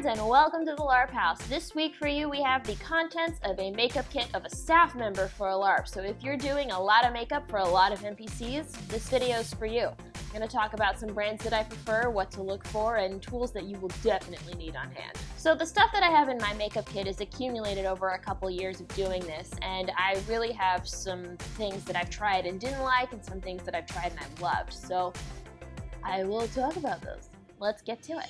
friends, and welcome to the LARP House. This week for you we have the contents of a makeup kit of a staff member for a LARP. So if you're doing a lot of makeup for a lot of NPCs, this video is for you. I'm going to talk about some brands that I prefer, what to look for, and tools that you will definitely need on hand. So the stuff that I have in my makeup kit is accumulated over a couple years of doing this, and I really have some things that I've tried and didn't like, and some things that I've tried and I've loved. So I will talk about those. Let's get to it.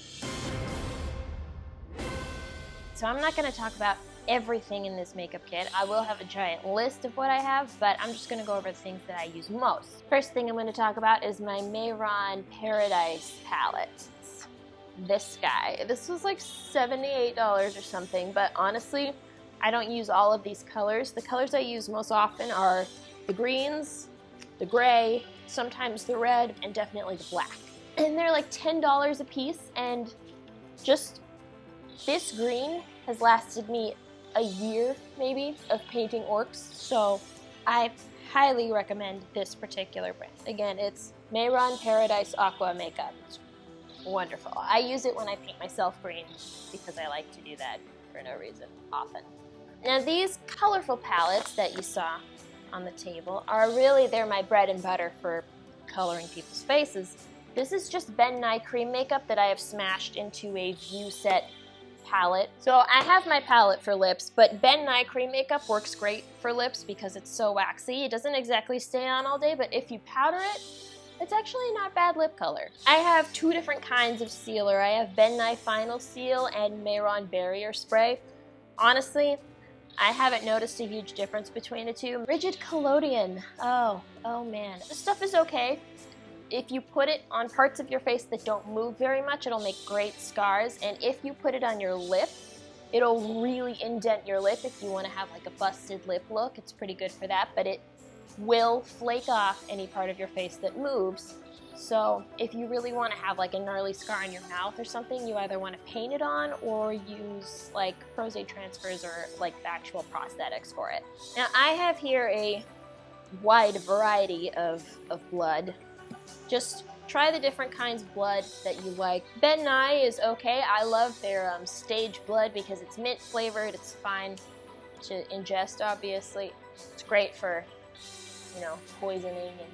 So I'm not going to talk about everything in this makeup kit. I will have a giant list of what I have, but I'm just going to go over the things that I use most. First thing I'm going to talk about is my Mehron Paradise palette. It's this guy. This was like $78 or something, but honestly, I don't use all of these colors. The colors I use most often are the greens, the gray, sometimes the red, and definitely the black. And they're like $10 a piece, and just this green has lasted me a year, maybe, of painting orcs, so I highly recommend this particular brand. Again, it's Mehron Paradise Aqua Makeup. It's wonderful. I use it when I paint myself green because I like to do that for no reason, often. Now these colorful palettes that you saw on the table are really, they're my bread and butter for coloring people's faces. This is just Ben Nye cream makeup that I have smashed into a view set palette. So I have my palette for lips, but Ben Nye cream makeup works great for lips because it's so waxy. It doesn't exactly stay on all day, but if you powder it, it's actually not bad lip color. I have two different kinds of sealer. I have Ben Nye Final Seal and Mehron Barrier Spray. Honestly, I haven't noticed a huge difference between the two. Rigid Collodion. Oh man. This stuff is okay. If you put it on parts of your face that don't move very much, it'll make great scars. And if you put it on your lip, it'll really indent your lip if you want to have like a busted lip look. It's pretty good for that, but it will flake off any part of your face that moves. So if you really want to have like a gnarly scar on your mouth or something, you either want to paint it on or use like Prosthetics transfers or like the actual prosthetics for it. Now I have here a wide variety of blood. Just try the different kinds of blood that you like. Ben Nye is okay. I love their stage blood because it's mint flavored. It's fine to ingest, obviously. It's great for, you know, poisoning and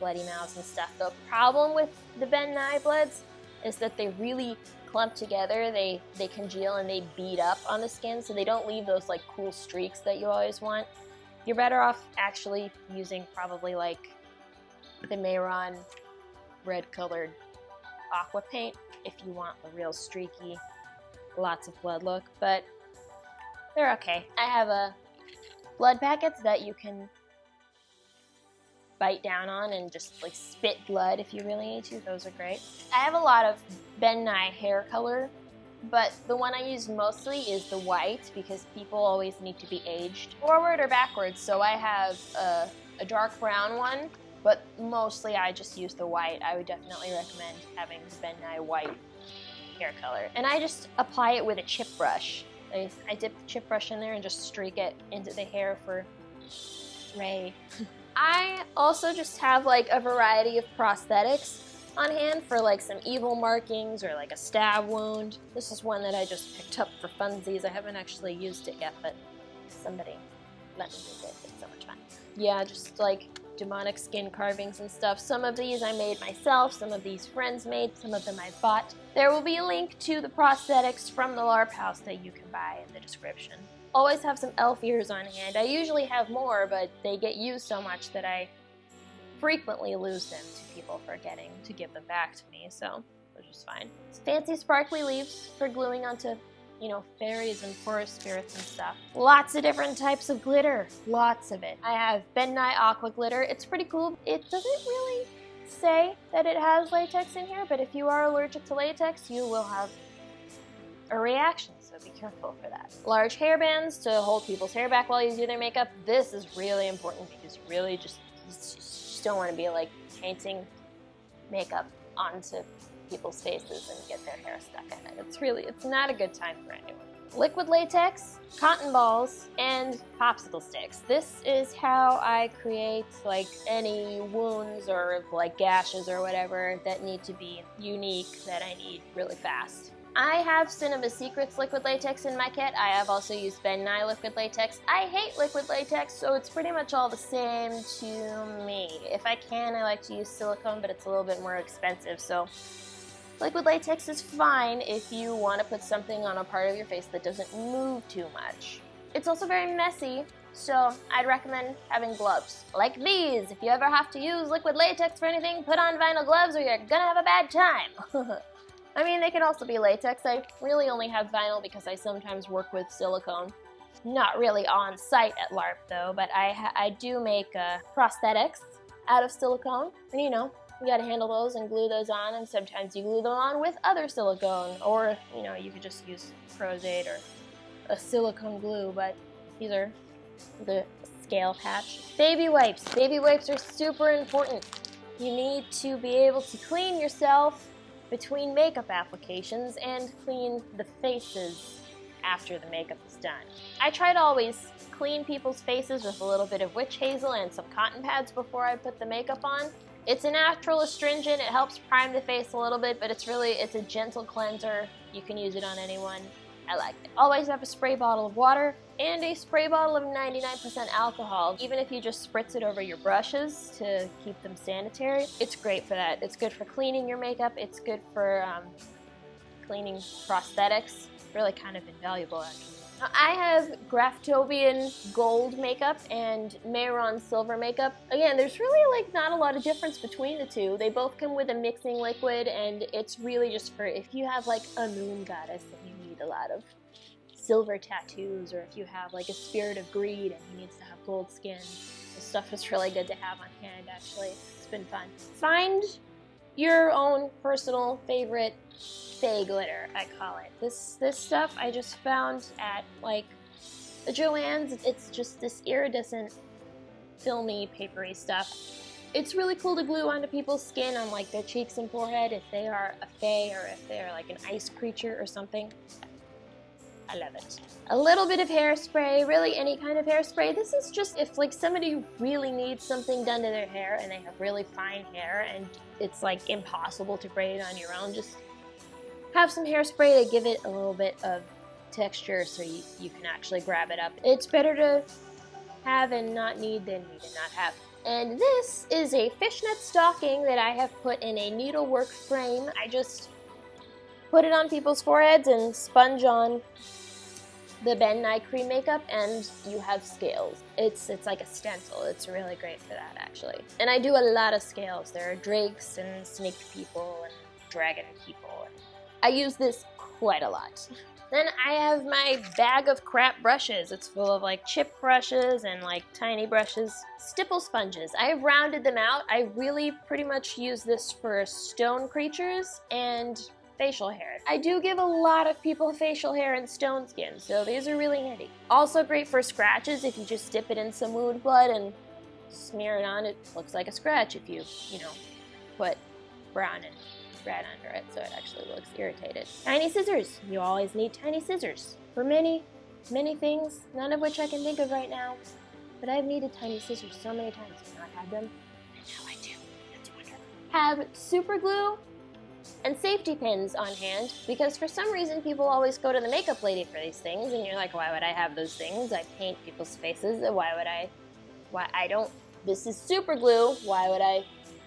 bloody mouths and stuff. The problem with the Ben Nye bloods is that they really clump together. They congeal and they bead up on the skin, so they don't leave those like cool streaks that you always want. You're better off actually using probably like the Mehron red colored aqua paint if you want a real streaky, lots of blood look, but they're okay. I have blood packets that you can bite down on and just like spit blood if you really need to. Those are great. I have a lot of Ben Nye hair color, but the one I use mostly is the white because people always need to be aged forward or backwards. So I have a dark brown one, but mostly I just use the white. I would definitely recommend having the Ben Nye white hair color. And I just apply it with a chip brush. I dip the chip brush in there and just streak it into the hair for Ray. I also just have like a variety of prosthetics on hand for like some evil markings or like a stab wound. This is one that I just picked up for funsies. I haven't actually used it yet, but somebody let me use it. It's so much fun. Yeah, just like demonic skin carvings and stuff. Some of these I made myself, some of these friends made, some of them I bought. There will be a link to the prosthetics from the LARP House that you can buy in the description. Always have some elf ears on hand. I usually have more, but they get used so much that I frequently lose them to people forgetting to give them back to me, so which is fine. It's fancy sparkly leaves for gluing onto, you know, fairies and forest spirits and stuff. Lots of different types of glitter. Lots of it. I have Ben Nye Aqua Glitter. It's pretty cool. It doesn't really say that it has latex in here, but if you are allergic to latex, you will have a reaction, so be careful for that. Large hairbands to hold people's hair back while you do their makeup. This is really important because you really just don't want to be like painting makeup onto people's faces and get their hair stuck in it. It's not a good time for anyone. Liquid latex, cotton balls, and popsicle sticks. This is how I create like any wounds or like gashes or whatever that need to be unique that I need really fast. I have Cinema Secrets liquid latex in my kit. I have also used Ben Nye liquid latex. I hate liquid latex, so it's pretty much all the same to me. If I can, I like to use silicone, but it's a little bit more expensive, so liquid latex is fine if you want to put something on a part of your face that doesn't move too much. It's also very messy, so I'd recommend having gloves like these. If you ever have to use liquid latex for anything, put on vinyl gloves or you're gonna have a bad time. I mean, they can also be latex. I really only have vinyl because I sometimes work with silicone. Not really on site at LARP though, but I do make prosthetics out of silicone. And you know, you gotta handle those and glue those on, and sometimes you glue them on with other silicone, or you know, you could just use Crozate or a silicone glue, but these are the scale patch. Baby wipes. Baby wipes are super important. You need to be able to clean yourself between makeup applications and clean the faces after the makeup is done. I try to always clean people's faces with a little bit of witch hazel and some cotton pads before I put the makeup on. It's a natural astringent, it helps prime the face a little bit, but it's a gentle cleanser. You can use it on anyone. I like it. Always have a spray bottle of water and a spray bottle of 99% alcohol. Even if you just spritz it over your brushes to keep them sanitary, it's great for that. It's good for cleaning your makeup. It's good for cleaning prosthetics. Really kind of invaluable, actually. Now, I have Graftobian gold makeup and Mehron silver makeup. Again, there's really like not a lot of difference between the two. They both come with a mixing liquid, and it's really just for if you have like a moon goddess and you need a lot of silver tattoos, or if you have like a spirit of greed and he needs to have gold skin. This stuff is really good to have on hand, actually. It's been fun. Find your own personal favorite Fae Glitter, I call it. This stuff I just found at like the Joann's. It's just this iridescent, filmy, papery stuff. It's really cool to glue onto people's skin on like their cheeks and forehead if they are a fae or if they are like an ice creature or something. I love it. A little bit of hairspray, really any kind of hairspray. This is just if like somebody really needs something done to their hair and they have really fine hair and it's like impossible to braid it on your own, just have some hairspray to give it a little bit of texture so you can actually grab it up. It's better to have and not need than need and not have. And this is a fishnet stocking that I have put in a needlework frame. I just put it on people's foreheads and sponge on the Ben Nye cream makeup, and you have scales. It's like a stencil. It's really great for that, actually. And I do a lot of scales. There are drakes and snake people and dragon people. I use this quite a lot. Then I have my bag of crap brushes. It's full of like chip brushes and like tiny brushes. Stipple sponges. I've rounded them out. I really pretty much use this for stone creatures and facial hair. I do give a lot of people facial hair and stone skin, so these are really handy. Also great for scratches if you just dip it in some wound blood and smear it on. It looks like a scratch if you put brown and red under it, so it actually looks irritated. Tiny scissors. You always need tiny scissors for many, many things, none of which I can think of right now, but I've needed tiny scissors so many times and not had them, and now I do. It's wonderful. Have super glue and safety pins on hand, because for some reason people always go to the makeup lady for these things, and you're like, why would I have those things? I paint people's faces, this is super glue, why would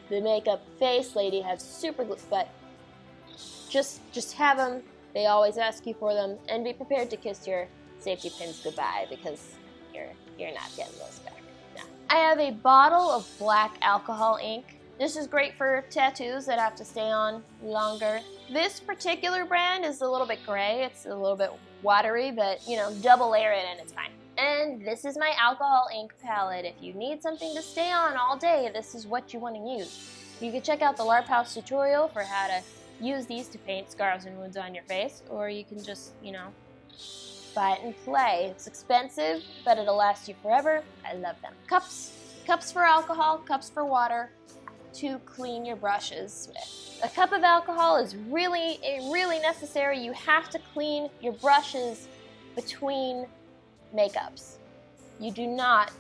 the makeup face lady have super glue? But just have them, they always ask you for them, and be prepared to kiss your safety pins goodbye, because you're not getting those back. No. I have a bottle of black alcohol ink. This is great for tattoos that have to stay on longer. This particular brand is a little bit gray. It's a little bit watery, but double layer it and it's fine. And this is my alcohol ink palette. If you need something to stay on all day, this is what you want to use. You can check out the LarpHouse tutorial for how to use these to paint scars and wounds on your face, or you can just, buy it and play. It's expensive, but it'll last you forever. I love them. Cups for alcohol, cups for water, to clean your brushes with. A cup of alcohol is really necessary. You have to clean your brushes between makeups. You do not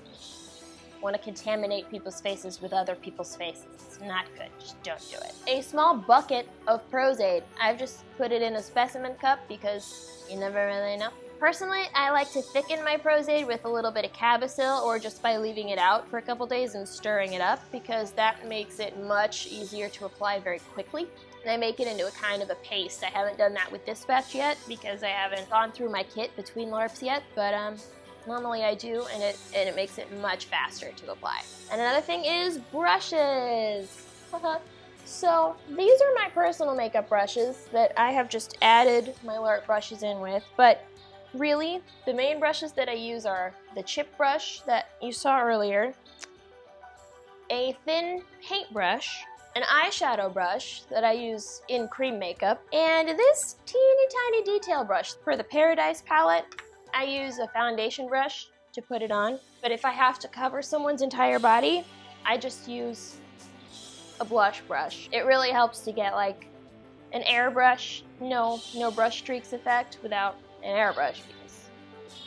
want to contaminate people's faces with other people's faces. It's not good. Just don't do it. A small bucket of Prosade. I've just put it in a specimen cup because you never really know. Personally, I like to thicken my Prosade with a little bit of Cabasil or just by leaving it out for a couple days and stirring it up because that makes it much easier to apply very quickly. And I make it into a kind of a paste. I haven't done that with this batch yet because I haven't gone through my kit between LARPs yet, but normally I do, and it makes it much faster to apply. And another thing is brushes. So these are my personal makeup brushes that I have just added my LARP brushes in with, but really the main brushes that I use are the chip brush that you saw earlier, a thin paintbrush, an eyeshadow brush that I use in cream makeup, and this teeny tiny detail brush. For the Paradise palette, I use a foundation brush to put it on, but if I have to cover someone's entire body, I just use a blush brush. It really helps to get like an airbrush, no brush streaks effect without an airbrush because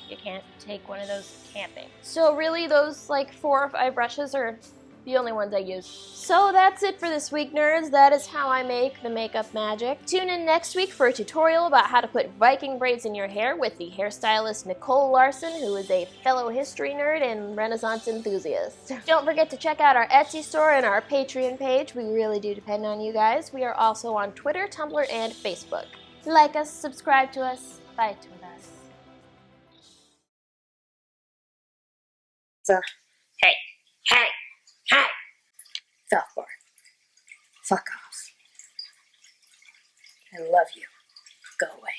you can't take one of those camping. So really those like 4 or 5 brushes are the only ones I use. So that's it for this week, nerds. That is how I make the makeup magic. Tune in next week for a tutorial about how to put Viking braids in your hair with the hairstylist Nicole Larson, who is a fellow history nerd and Renaissance enthusiast. Don't forget to check out our Etsy store and our Patreon page. We really do depend on you guys. We are also on Twitter, Tumblr, and Facebook. Like us, subscribe to us, fight with us. So, hey. Falcor. Fuck off. I love you. Go away.